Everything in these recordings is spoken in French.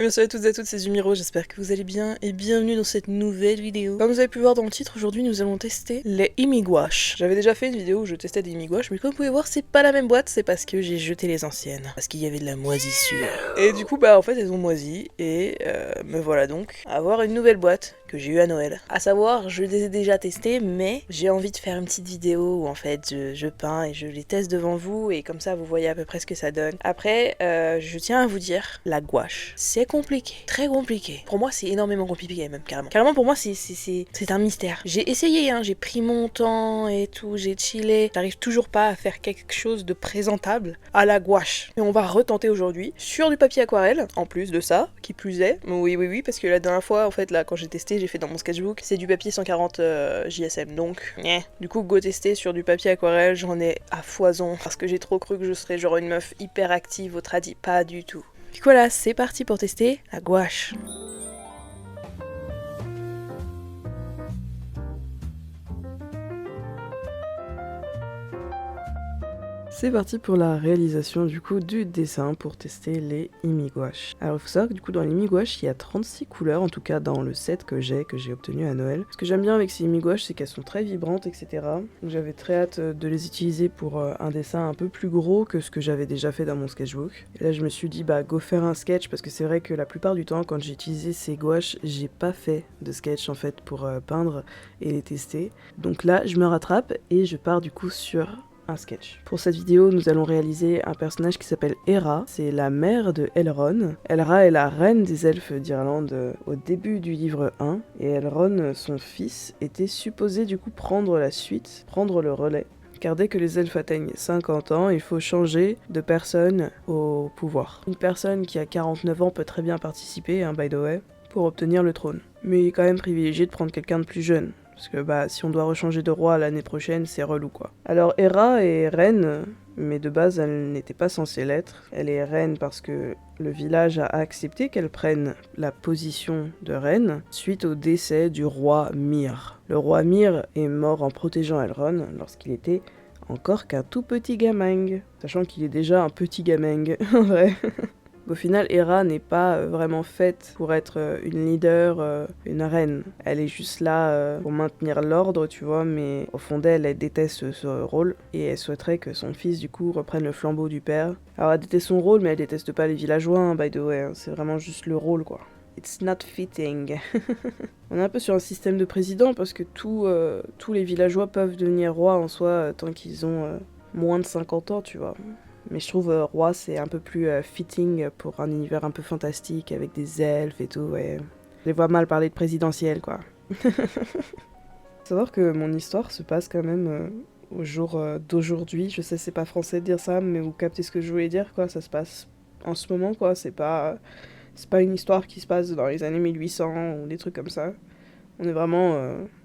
Bonsoir à toutes et à toutes, c'est Zumiro, j'espère que vous allez bien et bienvenue dans cette nouvelle vidéo. Comme vous avez pu voir dans le titre, aujourd'hui nous allons tester les imigwash. J'avais déjà fait une vidéo où je testais des imigwash, mais comme vous pouvez voir c'est pas la même boîte, c'est parce que j'ai jeté les anciennes. Parce qu'il y avait de la moisissure. Et du coup en fait elles ont moisi et me voilà donc à avoir une nouvelle boîte que j'ai eu à Noël. À savoir, je les ai déjà testées, mais j'ai envie de faire une petite vidéo où en fait je peins et je les teste devant vous et comme ça vous voyez à peu près ce que ça donne. Après, je tiens à vous dire, la gouache, c'est compliqué, très compliqué. Pour moi c'est énormément compliqué même, carrément. Carrément pour moi c'est un mystère. J'ai essayé, j'ai pris mon temps et tout, j'ai chillé. J'arrive toujours pas à faire quelque chose de présentable à la gouache. Et on va retenter aujourd'hui sur du papier aquarelle, en plus de ça, qui plus est. Oui, parce que la dernière fois, en fait, là, quand j'ai testé, j'ai fait dans mon sketchbook, c'est du papier 140 JSM, donc, du coup, go tester sur du papier aquarelle, j'en ai à foison, parce que j'ai trop cru que je serais genre une meuf hyper active au tradi, pas du tout. Du coup, voilà, c'est parti pour tester la gouache. C'est parti pour la réalisation du coup du dessin pour tester les imigwash. Alors il faut savoir que du coup dans les imigwash il y a 36 couleurs, en tout cas dans le set que j'ai obtenu à Noël. Ce que j'aime bien avec ces imigwash c'est qu'elles sont très vibrantes etc. Donc j'avais très hâte de les utiliser pour un dessin un peu plus gros que ce que j'avais déjà fait dans mon sketchbook. Et là je me suis dit go faire un sketch parce que c'est vrai que la plupart du temps quand j'ai utilisé ces gouaches j'ai pas fait de sketch en fait pour peindre et les tester. Donc là je me rattrape et je pars du coup sur un sketch. Pour cette vidéo, nous allons réaliser un personnage qui s'appelle Hera. C'est la mère de Elrond. Elra est la reine des elfes d'Irlande au début du livre 1. Et Elrond, son fils, était supposé du coup prendre la suite, prendre le relais. Car dès que les elfes atteignent 50 ans, il faut changer de personne au pouvoir. Une personne qui a 49 ans peut très bien participer, by the way, pour obtenir le trône. Mais il est quand même privilégié de prendre quelqu'un de plus jeune. Parce que si on doit rechanger de roi l'année prochaine, c'est relou quoi. Alors Hera est reine, mais de base elle n'était pas censée l'être. Elle est reine parce que le village a accepté qu'elle prenne la position de reine suite au décès du roi Myr. Le roi Myr est mort en protégeant Elrond lorsqu'il était encore qu'un tout petit gaming. Sachant qu'il est déjà un petit gaming, en vrai. Au final, Hera n'est pas vraiment faite pour être une leader, une reine. Elle est juste là pour maintenir l'ordre, tu vois, mais au fond d'elle, elle déteste ce rôle et elle souhaiterait que son fils, du coup, reprenne le flambeau du père. Alors, elle déteste son rôle, mais elle déteste pas les villageois, by the way, c'est vraiment juste le rôle, quoi. It's not fitting. On est un peu sur un système de président parce que tous les villageois peuvent devenir rois en soi tant qu'ils ont moins de 50 ans, tu vois. Mais je trouve roi c'est un peu plus fitting pour un univers un peu fantastique avec des elfes et tout, ouais. Je les vois mal parler de présidentiel quoi. Faut savoir que mon histoire se passe quand même au jour d'aujourd'hui. Je sais c'est pas français de dire ça, mais vous captez ce que je voulais dire quoi. Ça se passe en ce moment quoi. C'est pas une histoire qui se passe dans les années 1800 ou des trucs comme ça. On est vraiment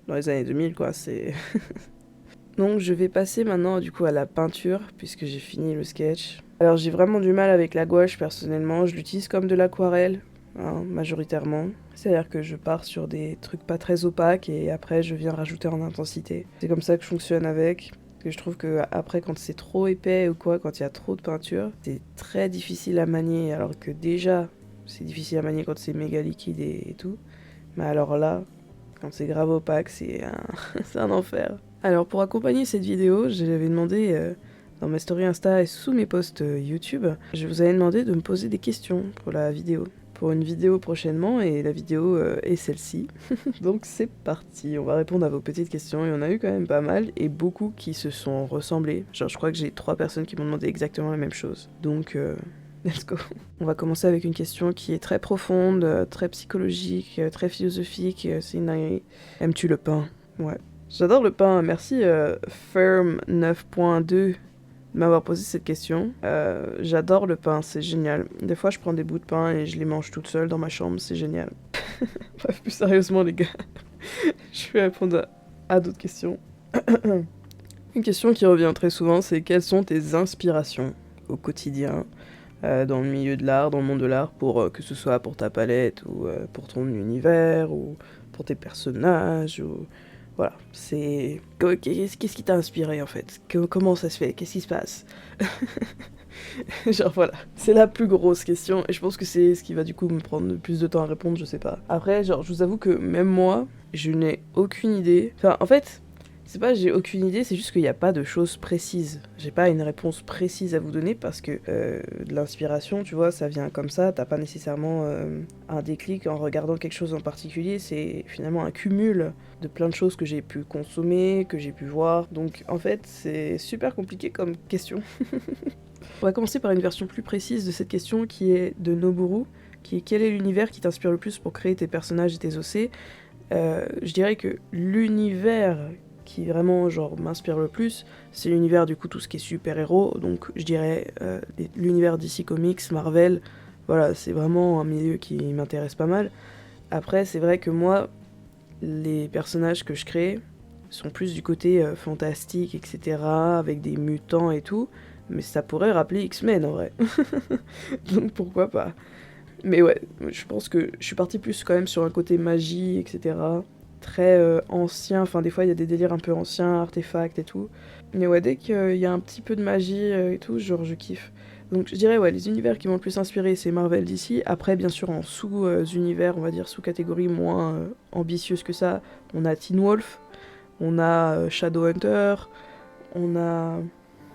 dans les années 2000 quoi. C'est Donc je vais passer maintenant du coup à la peinture puisque j'ai fini le sketch. Alors j'ai vraiment du mal avec la gouache personnellement, je l'utilise comme de l'aquarelle, majoritairement. C'est-à-dire que je pars sur des trucs pas très opaques et après je viens rajouter en intensité. C'est comme ça que je fonctionne avec. Parce que je trouve que après quand c'est trop épais ou quoi, quand il y a trop de peinture, c'est très difficile à manier alors que déjà c'est difficile à manier quand c'est méga liquide et tout. Mais alors là, quand c'est grave opaque, c'est c'est un enfer. Alors pour accompagner cette vidéo, j'avais demandé dans mes stories Insta et sous mes posts YouTube, je vous avais demandé de me poser des questions pour la vidéo. Pour une vidéo prochainement et la vidéo est celle-ci. Donc c'est parti, on va répondre à vos petites questions. Il y en a eu quand même pas mal et beaucoup qui se sont ressemblés. Genre je crois que j'ai 3 personnes qui m'ont demandé exactement la même chose. Donc let's go. On va commencer avec une question qui est très profonde, très psychologique, très philosophique. C'est une dinguerie. Aimes-tu le pain? Ouais. J'adore le pain. Merci Firm 9.2 de m'avoir posé cette question. J'adore le pain, c'est génial. Des fois, je prends des bouts de pain et je les mange toute seule dans ma chambre, c'est génial. Bref, plus sérieusement, les gars, je vais répondre à d'autres questions. Une question qui revient très souvent, c'est quelles sont tes inspirations au quotidien dans le milieu de l'art, dans le monde de l'art, pour que ce soit pour ta palette ou pour ton univers ou pour tes personnages ou... Voilà, c'est... Qu'est-ce qui t'a inspiré en fait? Comment ça se fait? Qu'est-ce qui se passe? Genre voilà, c'est la plus grosse question et je pense que c'est ce qui va du coup me prendre le plus de temps à répondre, je sais pas. Après, genre, je vous avoue que même moi, je n'ai aucune idée. Enfin, en fait, c'est pas j'ai aucune idée, c'est juste qu'il n'y a pas de choses précises. J'ai pas une réponse précise à vous donner parce que de l'inspiration, tu vois, ça vient comme ça, t'as pas nécessairement un déclic en regardant quelque chose en particulier, c'est finalement un cumul de plein de choses que j'ai pu consommer, que j'ai pu voir. Donc en fait, c'est super compliqué comme question. On va commencer par une version plus précise de cette question qui est de Noburu, qui est quel est l'univers qui t'inspire le plus pour créer tes personnages et tes OC. Je dirais que l'univers qui vraiment genre m'inspire le plus, c'est l'univers du coup tout ce qui est super-héros, donc je dirais l'univers DC Comics, Marvel, voilà, c'est vraiment un milieu qui m'intéresse pas mal. Après, c'est vrai que moi, les personnages que je crée sont plus du côté fantastique, etc., avec des mutants et tout, mais ça pourrait rappeler X-Men en vrai. Donc pourquoi pas. Mais ouais, je pense que je suis partie plus quand même sur un côté magie, etc., très ancien, enfin des fois il y a des délires un peu anciens, artefacts et tout. Mais ouais, dès qu'il y a un petit peu de magie et tout, genre je kiffe. Donc je dirais ouais, les univers qui m'ont le plus inspiré c'est Marvel d'ici. Après bien sûr en sous-univers, on va dire sous-catégorie moins ambitieuse que ça, on a Teen Wolf, on a Shadowhunter, on a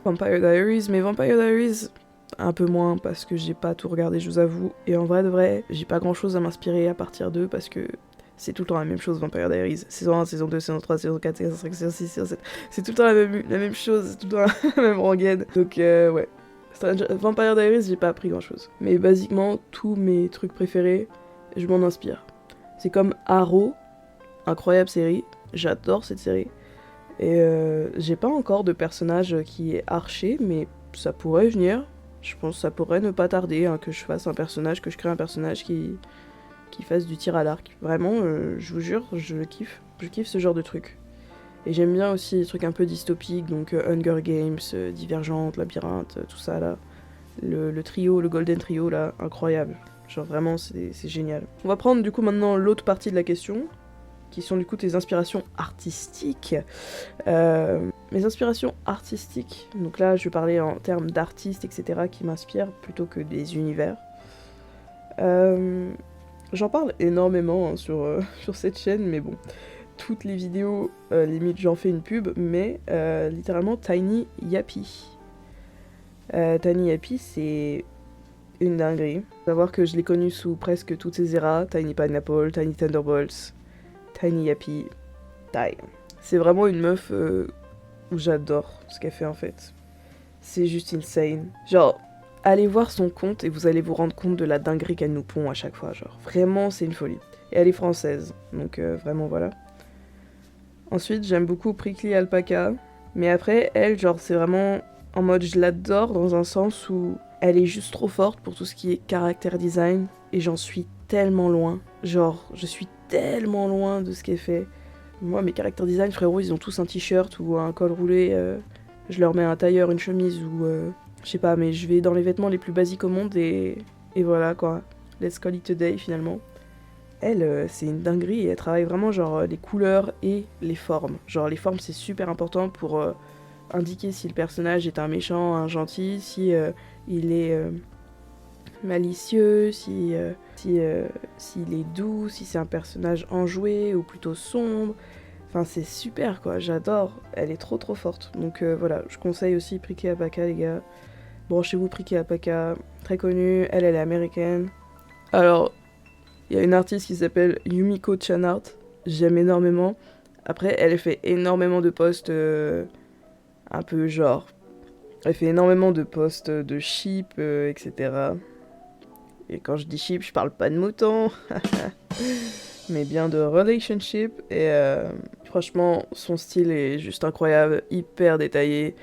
Vampire Diaries, mais Vampire Diaries un peu moins parce que j'ai pas tout regardé je vous avoue. Et en vrai de vrai, j'ai pas grand chose à m'inspirer à partir d'eux parce que c'est tout le temps la même chose, Vampire Diaries. Saison 1, saison 2, saison 3, saison 4, saison 5, saison 6, saison 7. C'est tout le temps la même chose, c'est tout le temps la même rengaine. Donc ouais. Vampire Diaries, j'ai pas appris grand chose. Mais basiquement, tous mes trucs préférés, je m'en inspire. C'est comme Arrow, incroyable série. J'adore cette série. Et j'ai pas encore de personnage qui est archer, mais ça pourrait venir. Je pense que ça pourrait ne pas tarder hein, que je fasse un personnage, que je crée un personnage qui fasse du tir à l'arc. Vraiment, je vous jure, je kiffe. Je kiffe ce genre de truc. Et j'aime bien aussi les trucs un peu dystopiques, donc Hunger Games, Divergente, Labyrinthe, tout ça là. Le trio, le Golden Trio là, incroyable. Genre vraiment, c'est génial. On va prendre du coup maintenant l'autre partie de la question, qui sont du coup tes inspirations artistiques. Mes inspirations artistiques, donc là je vais parler en termes d'artistes, etc., qui m'inspirent plutôt que des univers. J'en parle énormément hein, sur cette chaîne, mais bon, toutes les vidéos, limite j'en fais une pub, mais littéralement Tiny Yappy. Tiny Yappy, c'est une dinguerie. Faut savoir que je l'ai connue sous presque toutes ses eras, Tiny Pineapple, Tiny Thunderbolts, Tiny Yappy, Die. C'est vraiment une meuf où j'adore ce qu'elle fait en fait. C'est juste insane. Genre, allez voir son compte et vous allez vous rendre compte de la dinguerie qu'elle nous pond à chaque fois. Genre, vraiment, c'est une folie. Et elle est française, donc vraiment voilà. Ensuite, j'aime beaucoup Prickly Alpaca. Mais après, elle, genre, c'est vraiment en mode je l'adore dans un sens où elle est juste trop forte pour tout ce qui est character design. Et j'en suis tellement loin. Genre, je suis tellement loin de ce qu'elle fait. Moi, mes character design, frérot, ils ont tous un t-shirt ou un col roulé. Je leur mets un tailleur, une chemise ou... je sais pas, mais je vais dans les vêtements les plus basiques au monde et voilà quoi. Let's call it a day finalement. Elle, c'est une dinguerie et elle travaille vraiment genre les couleurs et les formes. Genre les formes c'est super important pour indiquer si le personnage est un méchant, un gentil, si il est malicieux, s'il est doux, si c'est un personnage enjoué ou plutôt sombre. Enfin c'est super quoi, j'adore. Elle est trop forte. Donc voilà, je conseille aussi Prickly Alpaca les gars. Branchez-vous Prickly Alpaca, très connue, elle est américaine. Alors, il y a une artiste qui s'appelle Yumiko Chanart, j'aime énormément. Après, elle fait énormément de posts un peu genre... Elle fait énormément de posts de ship, etc. Et quand je dis ship, je parle pas de mouton, mais bien de relationship. Et franchement, son style est juste incroyable, hyper détaillé.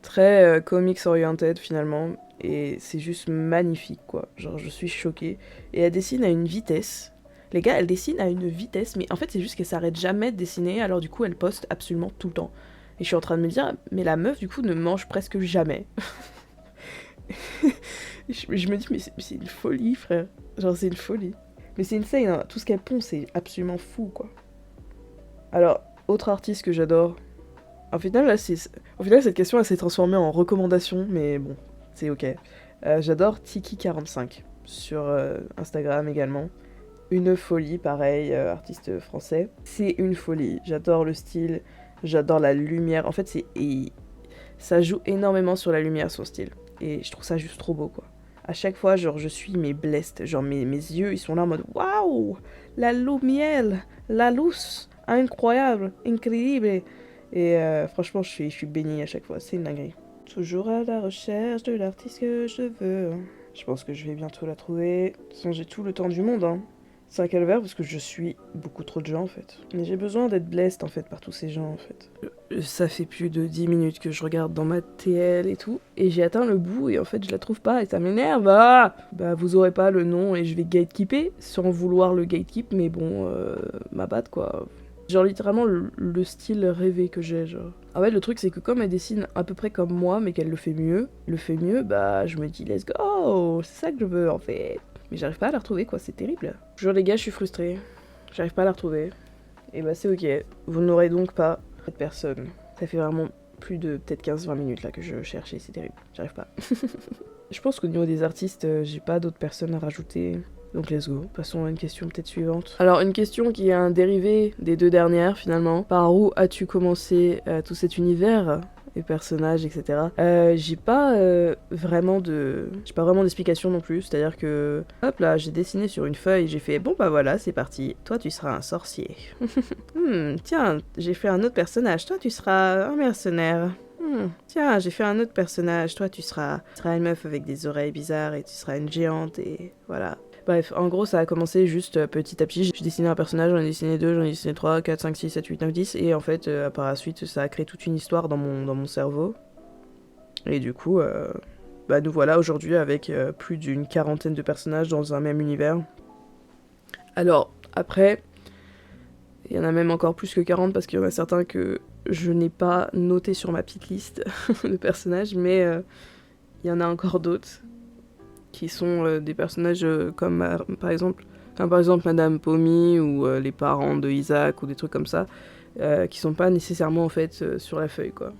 Très comics oriented finalement, et c'est juste magnifique quoi, genre je suis choquée. Et elle dessine à une vitesse, les gars elle dessine à une vitesse, mais en fait c'est juste qu'elle s'arrête jamais de dessiner, alors du coup elle poste absolument tout le temps. Et je suis en train de me dire, mais la meuf du coup ne mange presque jamais. je me dis mais c'est une folie frère, genre c'est une folie. Mais c'est insane, hein. Tout ce qu'elle pond c'est absolument fou quoi. Alors, autre artiste que j'adore... Au final, cette question, elle s'est transformée en recommandation, mais bon, c'est ok. J'adore Tiki45 sur Instagram également. Une folie, pareil, artiste français. C'est une folie. J'adore le style, j'adore la lumière. En fait, ça joue énormément sur la lumière, son style. Et je trouve ça juste trop beau, quoi. À chaque fois, genre, je suis blessed. Genre, mes yeux, ils sont là en mode waouh, la lumière, la luz, incroyable, incroyable. Et franchement, je suis bénie à chaque fois. C'est une dinguerie. Toujours à la recherche de l'artiste que je veux. Je pense que je vais bientôt la trouver. De toute façon, j'ai tout le temps du monde, hein. C'est un calvaire parce que je suis beaucoup trop de gens en fait. Mais j'ai besoin d'être blessed en fait par tous ces gens en fait. Ça fait plus de 10 minutes que je regarde dans ma TL et tout. Et j'ai atteint le bout et en fait je la trouve pas et ça m'énerve. Ah bah vous aurez pas le nom et je vais gatekeeper sans vouloir le gatekeep. Mais bon, ma batte quoi. Genre littéralement le style rêvé que j'ai genre. En fait le truc c'est que comme elle dessine à peu près comme moi mais qu'elle le fait mieux, bah je me dis let's go, c'est ça que je veux en fait. Mais j'arrive pas à la retrouver quoi, c'est terrible. Genre les gars, je suis frustrée. J'arrive pas à la retrouver. Et bah c'est ok. Vous n'aurez donc pas cette personne. Ça fait vraiment plus de peut-être 15-20 minutes là que je cherche et c'est terrible. J'arrive pas. Je pense qu'au niveau des artistes, j'ai pas d'autres personnes à rajouter. Donc let's go. Passons à une question peut-être suivante. Alors une question qui est un dérivé des deux dernières finalement. Par où as-tu commencé tout cet univers ? Les personnages, etc. J'ai pas vraiment d'explication non plus, c'est-à-dire que, hop là, j'ai dessiné sur une feuille, j'ai fait, bon bah voilà, c'est parti, toi tu seras un sorcier. Tiens, j'ai fait un autre personnage, toi tu seras un mercenaire. Tiens, j'ai fait un autre personnage, toi tu seras une meuf avec des oreilles bizarres et tu seras une géante et voilà. Bref, en gros, ça a commencé juste petit à petit. J'ai dessiné un personnage, j'en ai dessiné 2, j'en ai dessiné 3, 4, 5, 6, 7, 8, 9, 10. Et en fait, par la suite, ça a créé toute une histoire dans mon cerveau. Et du coup, bah nous voilà aujourd'hui avec plus d'une 40aine de personnages dans un même univers. Alors, après, il y en a même encore plus que 40 parce qu'il y en a certains que je n'ai pas noté sur ma petite liste de personnages. Mais il y en a encore d'autres qui sont des personnages comme par exemple Madame Pommy ou les parents de Isaac ou des trucs comme ça, qui sont pas nécessairement en fait sur la feuille quoi.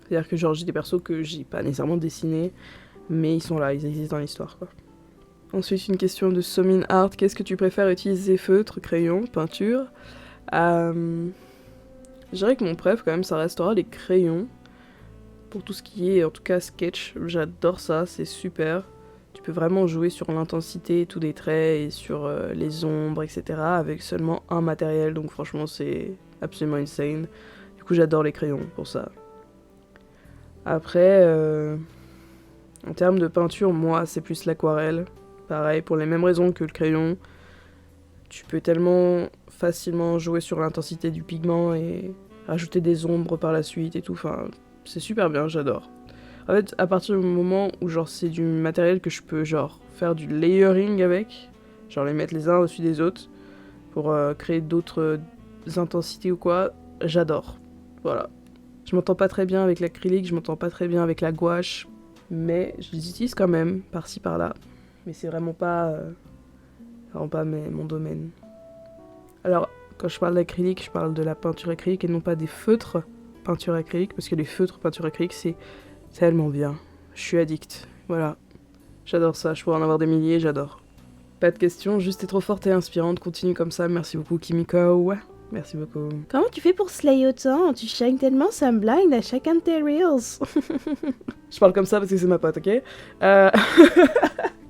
C'est-à-dire que genre j'ai des persos que j'ai pas nécessairement dessinés, mais ils sont là, ils existent dans l'histoire quoi. Ensuite une question de Somin Art, qu'est-ce que tu préfères utiliser, feutre, crayon, peinture? Je dirais que mon préf quand même ça restera les crayons. Pour tout ce qui est en tout cas sketch, j'adore ça, c'est super. Tu peux vraiment jouer sur l'intensité, tous des traits et sur les ombres, etc. avec seulement un matériel, donc franchement c'est absolument insane. Du coup j'adore les crayons pour ça. Après, en termes de peinture, moi c'est plus l'aquarelle. Pareil, pour les mêmes raisons que le crayon. Tu peux tellement facilement jouer sur l'intensité du pigment et rajouter des ombres par la suite et tout, enfin c'est super bien, j'adore. En fait, à partir du moment où genre c'est du matériel que je peux genre faire du layering avec, genre les mettre les uns au-dessus des autres pour créer d'autres intensités ou quoi, j'adore. Voilà. Je m'entends pas très bien avec l'acrylique, je m'entends pas très bien avec la gouache, mais je les utilise quand même par-ci par-là. Mais c'est vraiment pas mon domaine. Alors, quand je parle d'acrylique, je parle de la peinture acrylique et non pas des feutres peinture acrylique, parce que les feutres peinture acrylique c'est tellement bien. Je suis addict. Voilà. J'adore ça. Je pourrais en avoir des milliers, j'adore. Pas de questions, juste t'es trop forte et inspirante. Continue comme ça. Merci beaucoup, Kimiko. Merci beaucoup. Comment tu fais pour slay autant? Tu shines tellement, ça me blind à chacun de tes reels. Je parle comme ça parce que c'est ma pote, ok?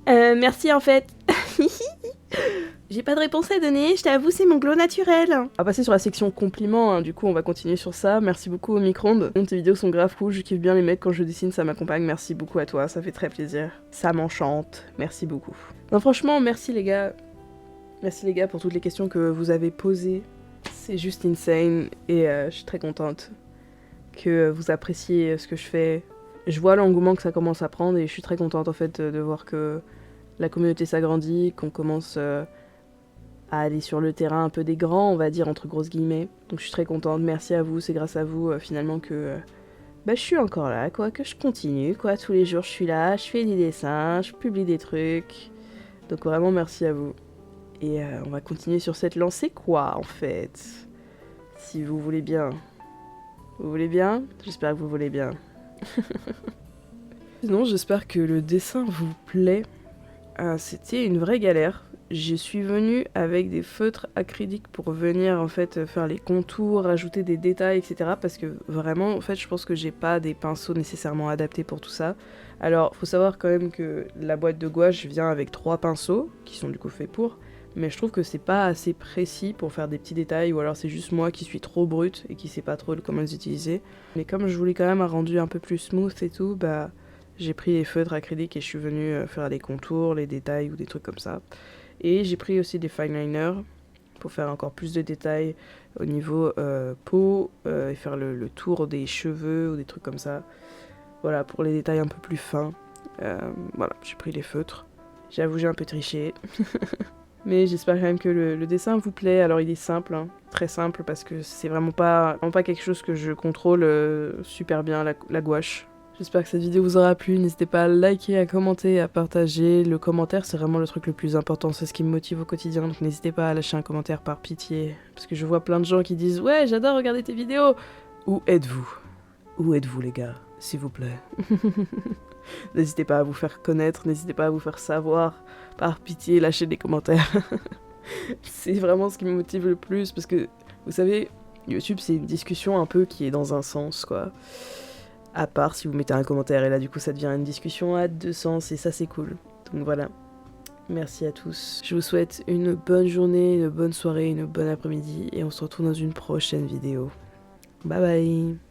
Merci en fait. J'ai pas de réponse à donner, je t'avoue, c'est mon glow naturel. On va passer sur la section compliments, hein. Du coup on va continuer sur ça. Merci beaucoup au micro-ondes. Tes vidéos sont grave cool, je kiffe bien les mettre quand je dessine, ça m'accompagne. Merci beaucoup à toi, ça fait très plaisir. Ça m'enchante, merci beaucoup. Non franchement, merci les gars. Merci les gars pour toutes les questions que vous avez posées. C'est juste insane et je suis très contente que vous appréciez ce que je fais. Je vois l'engouement que ça commence à prendre et je suis très contente en fait de voir que la communauté s'agrandit, qu'on commence à aller sur le terrain un peu des grands, on va dire, entre grosses guillemets. Donc je suis très contente, merci à vous, c'est grâce à vous finalement que je suis encore là, quoi, que je continue, quoi, tous les jours je suis là, je fais des dessins, je publie des trucs. Donc vraiment merci à vous. Et on va continuer sur cette lancée, quoi, en fait. Si vous voulez bien. Vous voulez bien? J'espère que vous voulez bien. Sinon, j'espère que le dessin vous plaît. C'était une vraie galère. Je suis venue avec des feutres acryliques pour venir en fait faire les contours, rajouter des détails, etc. Parce que vraiment, en fait, je pense que j'ai pas des pinceaux nécessairement adaptés pour tout ça. Alors, faut savoir quand même que la boîte de gouache vient avec 3 pinceaux, qui sont du coup faits pour, mais je trouve que c'est pas assez précis pour faire des petits détails, ou alors c'est juste moi qui suis trop brute et qui sais pas trop comment les utiliser. Mais comme je voulais quand même un rendu un peu plus smooth et tout, bah j'ai pris les feutres acryliques et je suis venue faire les contours, les détails ou des trucs comme ça. Et j'ai pris aussi des fine liners pour faire encore plus de détails au niveau peau et faire le tour des cheveux ou des trucs comme ça. Voilà, pour les détails un peu plus fins. Voilà, j'ai pris les feutres. J'avoue, j'ai un peu triché. Mais j'espère quand même que le dessin vous plaît. Alors il est simple, hein, très simple, parce que c'est vraiment pas quelque chose que je contrôle super bien, la gouache. J'espère que cette vidéo vous aura plu, n'hésitez pas à liker, à commenter, à partager. Le commentaire, c'est vraiment le truc le plus important, c'est ce qui me motive au quotidien, donc n'hésitez pas à lâcher un commentaire par pitié. Parce que je vois plein de gens qui disent « Ouais, j'adore regarder tes vidéos !» Où êtes-vous? Où êtes-vous les gars, s'il vous plaît? N'hésitez pas à vous faire connaître, n'hésitez pas à vous faire savoir. Par pitié, lâchez des commentaires. C'est vraiment ce qui me motive le plus, parce que, vous savez, YouTube, c'est une discussion un peu qui est dans un sens, quoi. À part si vous mettez un commentaire, et là, du coup, ça devient une discussion à 2 sens, et ça, c'est cool. Donc voilà. Merci à tous. Je vous souhaite une bonne journée, une bonne soirée, une bonne après-midi, et on se retrouve dans une prochaine vidéo. Bye bye.